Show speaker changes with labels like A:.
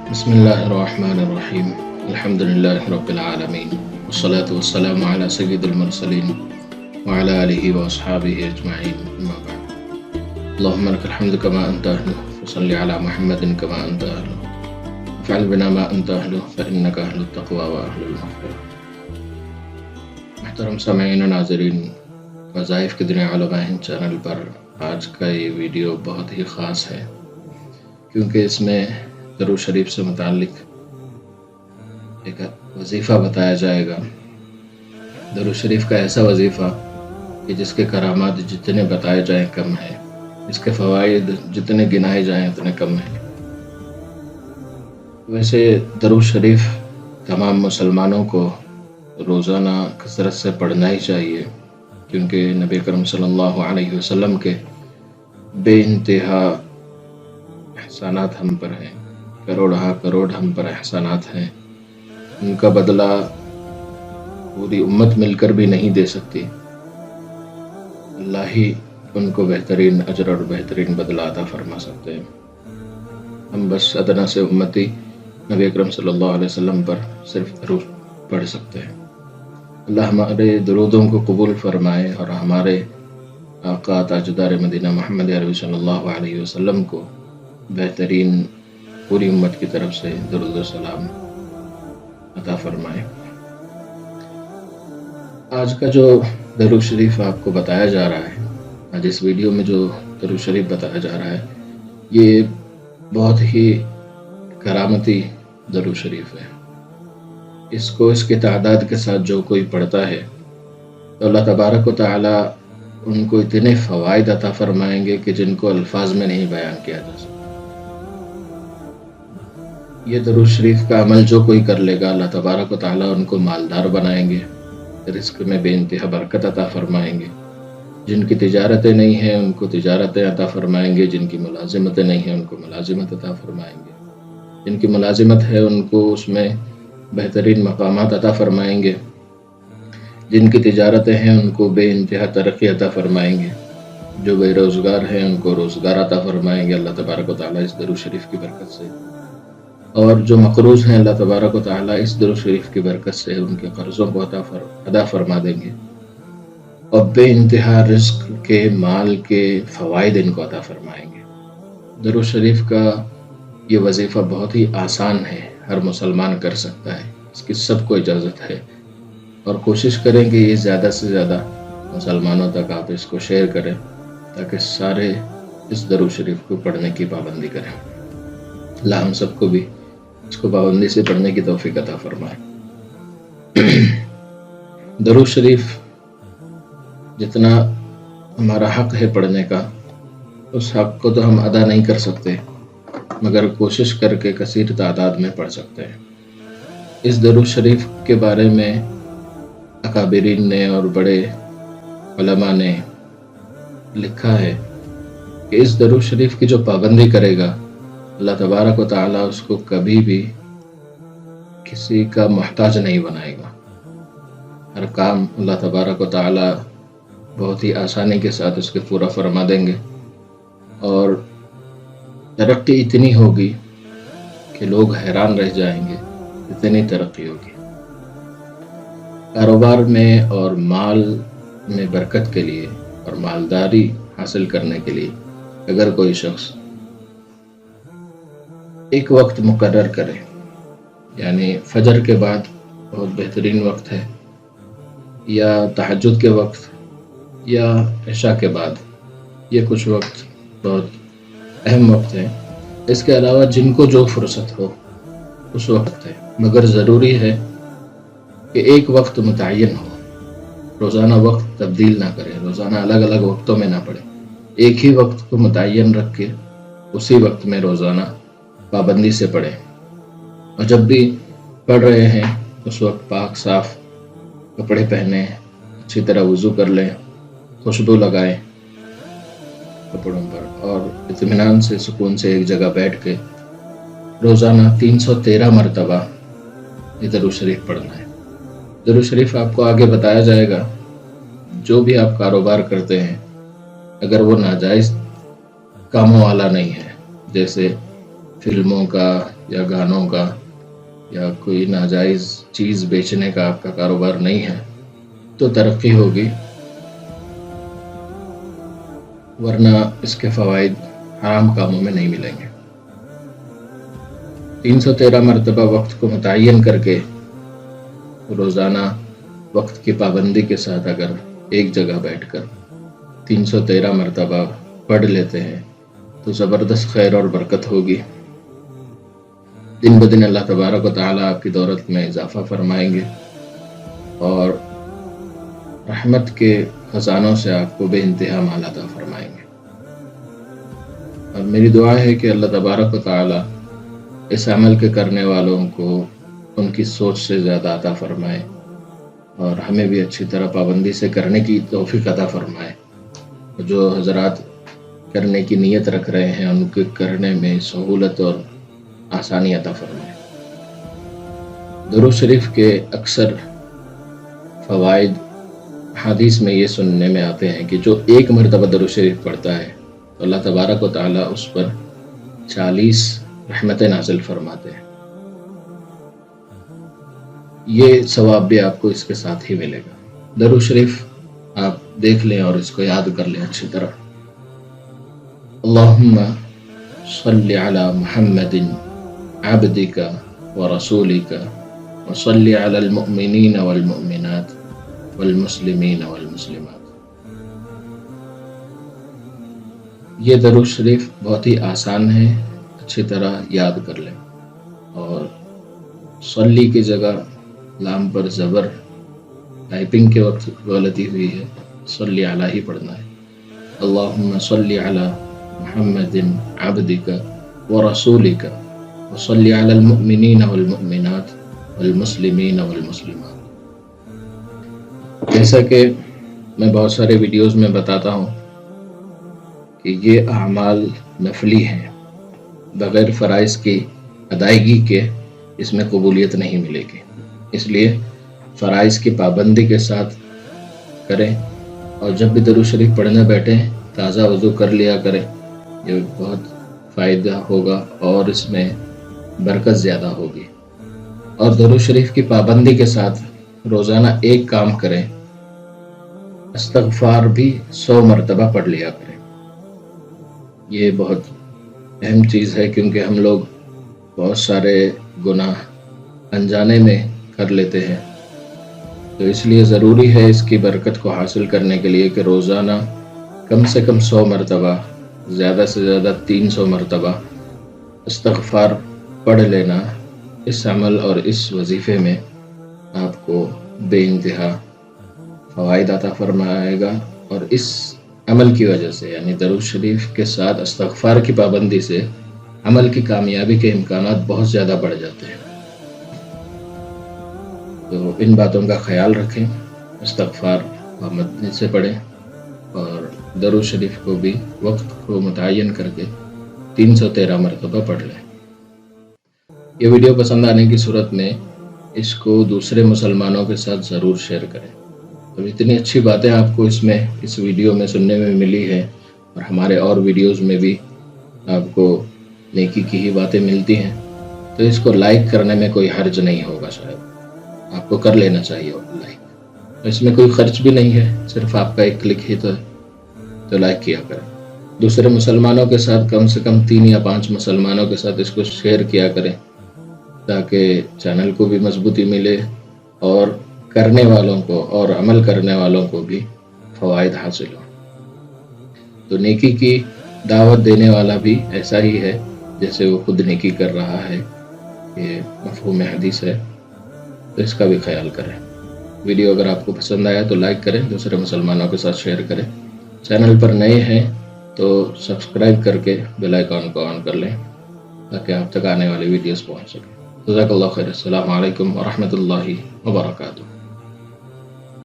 A: بسم الله الرحمن الرحيم الحمد لله رب العالمين والصلاة والسلام على سيد المرسلين وعلى آله وأصحابه أجمعين أما بعد اللهم لك الحمد كما أنت أهله وصل على محمد كما أنت أهله وفعل بنا ما أنت أهله فإنك أهل التقوى وأهل المغفرة. محترم سامعین و ناظرین، وظائف کے دنیا علماء ہند چینل پر آج کا یہ ویڈیو بہت ہی خاص ہے، کیونکہ اس میں درود شریف سے متعلق ایک وظیفہ بتایا جائے گا۔ درود شریف کا ایسا وظیفہ کہ جس کے کرامات جتنے بتائے جائیں کم ہیں، اس کے فوائد جتنے گنائے جائیں اتنے کم ہیں۔ ویسے درود شریف تمام مسلمانوں کو روزانہ کثرت سے پڑھنا ہی چاہیے، کیونکہ نبی کرم صلی اللہ علیہ وسلم کے بے انتہا احسانات ہم پر ہیں، کروڑ ہم پر احسانات ہیں، ان کا بدلہ پوری امت مل کر بھی نہیں دے سکتی۔ اللہ ہی ان کو بہترین اجر اور بہترین بدلہ عطا فرما سکتے ہیں۔ ہم بس ادنا سے امتی نبی اکرم صلی اللہ علیہ وسلم پر صرف درود پڑھ سکتے ہیں۔ اللہ ہمارے درودوں کو قبول فرمائے اور ہمارے آقا تاجدار مدینہ محمد عربی صلی اللہ علیہ وسلم کو بہترین پوری امت کی طرف سے درود و سلام عطا فرمائے۔ آج کا جو درود شریف آپ کو بتایا جا رہا ہے، آج اس ویڈیو میں جو درود شریف بتایا جا رہا ہے، یہ بہت ہی کرامتی درود شریف ہے۔ اس کو اس کی تعداد کے ساتھ جو کوئی پڑھتا ہے تو اللہ تبارک و تعالی ان کو اتنے فوائد عطا فرمائیں گے کہ جن کو الفاظ میں نہیں بیان کیا جا سکتا۔ یہ درود شریف کا عمل جو کوئی کر لے گا، اللہ تبارک و تعالی ان کو مالدار بنائیں گے، رزق میں بے انتہا برکت عطا فرمائیں گے۔ جن کی تجارتیں نہیں ہیں ان کو تجارتیں عطا فرمائیں گے، جن کی ملازمتیں نہیں ہیں ان کو ملازمت عطا فرمائیں گے، جن کی ملازمت ہے ان کو اس میں بہترین مقامات عطا فرمائیں گے، جن کی تجارتیں ہیں ان کو بے انتہا ترقی عطا فرمائیں گے، جو بے روزگار ہیں ان کو روزگار عطا فرمائیں گے اللہ تبارک و تعالی اس درود شریف کی برکت سے، اور جو مقروض ہیں اللہ تبارک و تعالی اس درود شریف کی برکت سے ان کے قرضوں کو ادا فرما دیں گے، اور بے انتہا رزق کے مال کے فوائد ان کو عطا فرمائیں گے۔ درود شریف کا یہ وظیفہ بہت ہی آسان ہے، ہر مسلمان کر سکتا ہے، اس کی سب کو اجازت ہے، اور کوشش کریں کہ یہ زیادہ سے زیادہ مسلمانوں تک آپ اس کو شیئر کریں تاکہ سارے اس درود شریف کو پڑھنے کی پابندی کریں۔ اللہ ہم سب کو بھی اس کو پابندی سے پڑھنے کی توفیق عطا فرمائے۔ درود شریف جتنا ہمارا حق ہے پڑھنے کا، اس حق کو تو ہم ادا نہیں کر سکتے، مگر کوشش کر کے کثیر تعداد میں پڑھ سکتے ہیں۔ اس درود شریف کے بارے میں اکابرین نے اور بڑے علماء نے لکھا ہے کہ اس درود شریف کی جو پابندی کرے گا، اللہ تبارک و تعالی اس کو کبھی بھی کسی کا محتاج نہیں بنائے گا۔ ہر کام اللہ تبارک و تعالی بہت ہی آسانی کے ساتھ اس کے پورا فرما دیں گے، اور ترقی اتنی ہوگی کہ لوگ حیران رہ جائیں گے، اتنی ترقی ہوگی۔ کاروبار میں اور مال میں برکت کے لیے اور مالداری حاصل کرنے کے لیے اگر کوئی شخص ایک وقت مقرر کرے، یعنی فجر کے بعد بہت بہترین وقت ہے، یا تہجد کے وقت، یا عشاء کے بعد، یہ کچھ وقت بہت اہم وقت ہے۔ اس کے علاوہ جن کو جو فرصت ہو اس وقت ہے، مگر ضروری ہے کہ ایک وقت متعین ہو، روزانہ وقت تبدیل نہ کرے، روزانہ الگ الگ وقتوں میں نہ پڑھے، ایک ہی وقت کو متعین رکھ کے اسی وقت میں روزانہ پابندی سے پڑھیں، اور جب بھی پڑھ رہے ہیں اس وقت پاک صاف کپڑے پہنیں، اچھی طرح وضو کر لیں، خوشبو لگائیں کپڑوں پر، اور اطمینان سے سکون سے ایک جگہ بیٹھ کے روزانہ 313 مرتبہ یہ درود شریف پڑھنا ہے۔ درود شریف آپ کو آگے بتایا جائے گا۔ جو بھی آپ کاروبار کرتے ہیں، اگر وہ ناجائز کاموں والا نہیں ہے، جیسے فلموں کا یا گانوں کا یا کوئی ناجائز چیز بیچنے کا آپ کا کاروبار نہیں ہے تو ترقی ہوگی، ورنہ اس کے فوائد حرام کاموں میں نہیں ملیں گے۔ 313 مرتبہ وقت کو متعین کر کے روزانہ وقت کی پابندی کے ساتھ اگر ایک جگہ بیٹھ کر 313 مرتبہ پڑھ لیتے ہیں تو زبردست خیر اور برکت ہوگی۔ دن بدن اللہ تبارک و تعالیٰ آپ کی دولت میں اضافہ فرمائیں گے اور رحمت کے خزانوں سے آپ کو بے انتہا مال عطا فرمائیں گے۔ اور میری دعا ہے کہ اللہ تبارک و تعالیٰ اس عمل کے کرنے والوں کو ان کی سوچ سے زیادہ عطا فرمائے اور ہمیں بھی اچھی طرح پابندی سے کرنے کی توفیق عطا فرمائے۔ جو حضرات کرنے کی نیت رکھ رہے ہیں ان کے کرنے میں سہولت اور آسانی عطا فرمائے۔ درود شریف کے اکثر فوائد حدیث میں یہ سننے میں آتے ہیں کہ جو ایک مرتبہ درود شریف پڑھتا ہے تو اللہ تبارک و تعالیٰ اس پر 40 رحمتیں نازل فرماتے ہیں۔ یہ ثواب بھی آپ کو اس کے ساتھ ہی ملے گا۔ درود شریف آپ دیکھ لیں اور اس کو یاد کر لیں اچھی طرح۔ اللہم صلی علی محمد عبدک ورسولک وصلی علی المؤمنین والمؤمنات والمسلمین والمسلمات۔ یہ درود شریف بہت ہی آسان ہے، اچھی طرح یاد کر لیں۔ اور صلی کی جگہ لام پر زبر ٹائپنگ کے وقت غلطی ہوئی ہے، صلی علی ہی پڑھنا ہے۔ اللہم صلی علی محمد عبدک ورسولک وصلی علی المؤمنین والمؤمنات والمسلمین والمسلمات۔ جیسا کہ میں بہت سارے ویڈیوز میں بتاتا ہوں کہ یہ اعمال نفلی ہیں، بغیر فرائض کی ادائیگی کے اس میں قبولیت نہیں ملے گی، اس لیے فرائض کی پابندی کے ساتھ کریں اور جب بھی درود شریف پڑھنے بیٹھیں تازہ وضو کر لیا کریں، یہ بہت فائدہ ہوگا اور اس میں برکت زیادہ ہوگی۔ اور درود شریف کی پابندی کے ساتھ روزانہ ایک کام کریں، استغفار بھی 100 مرتبہ پڑھ لیا کریں۔ یہ بہت اہم چیز ہے کیونکہ ہم لوگ بہت سارے گناہ انجانے میں کر لیتے ہیں، تو اس لیے ضروری ہے اس کی برکت کو حاصل کرنے کے لیے کہ روزانہ کم سے کم 100 مرتبہ، زیادہ سے زیادہ 300 مرتبہ استغفار پڑھ لینا۔ اس عمل اور اس وظیفے میں آپ کو بے انتہا فوائد عطا فرمائے گا، اور اس عمل کی وجہ سے یعنی درود شریف کے ساتھ استغفار کی پابندی سے عمل کی کامیابی کے امکانات بہت زیادہ بڑھ جاتے ہیں۔ تو ان باتوں کا خیال رکھیں، استغفار پابندی سے پڑھیں اور درود شریف کو بھی وقت کو متعین کر کے 313 مرتبہ پڑھ لیں۔ یہ ویڈیو پسند آنے کی صورت میں اس کو دوسرے مسلمانوں کے ساتھ ضرور شیئر کریں۔ اب اتنی اچھی باتیں آپ کو اس ویڈیو میں سننے میں ملی ہے، اور ہمارے اور ویڈیوز میں بھی آپ کو نیکی کی ہی باتیں ملتی ہیں، تو اس کو لائک کرنے میں کوئی حرج نہیں ہوگا، شاید آپ کو کر لینا چاہیے لائک۔ اس میں کوئی خرچ بھی نہیں ہے، صرف آپ کا ایک کلک ہی تو لائک کیا کریں۔ دوسرے مسلمانوں کے ساتھ کم سے کم 3 یا 5 مسلمانوں کے ساتھ اس کو شیئر کیا کریں تاکہ چینل کو بھی مضبوطی ملے اور کرنے والوں کو اور عمل کرنے والوں کو بھی فوائد حاصل ہوں۔ تو نیکی کی دعوت دینے والا بھی ایسا ہی ہے جیسے وہ خود نیکی کر رہا ہے، یہ مفہوم حدیث ہے، تو اس کا بھی خیال کریں۔ ویڈیو اگر آپ کو پسند آیا تو لائک کریں، دوسرے مسلمانوں کے ساتھ شیئر کریں۔ چینل پر نئے ہیں تو سبسکرائب کر کے بیل آئیکن کو آن کر لیں تاکہ آپ تک آنے والی ویڈیوز پہنچ سکیں۔ جزاک اللہ خیر۔ السلام علیکم ورحمۃ اللہ وبرکاتہ۔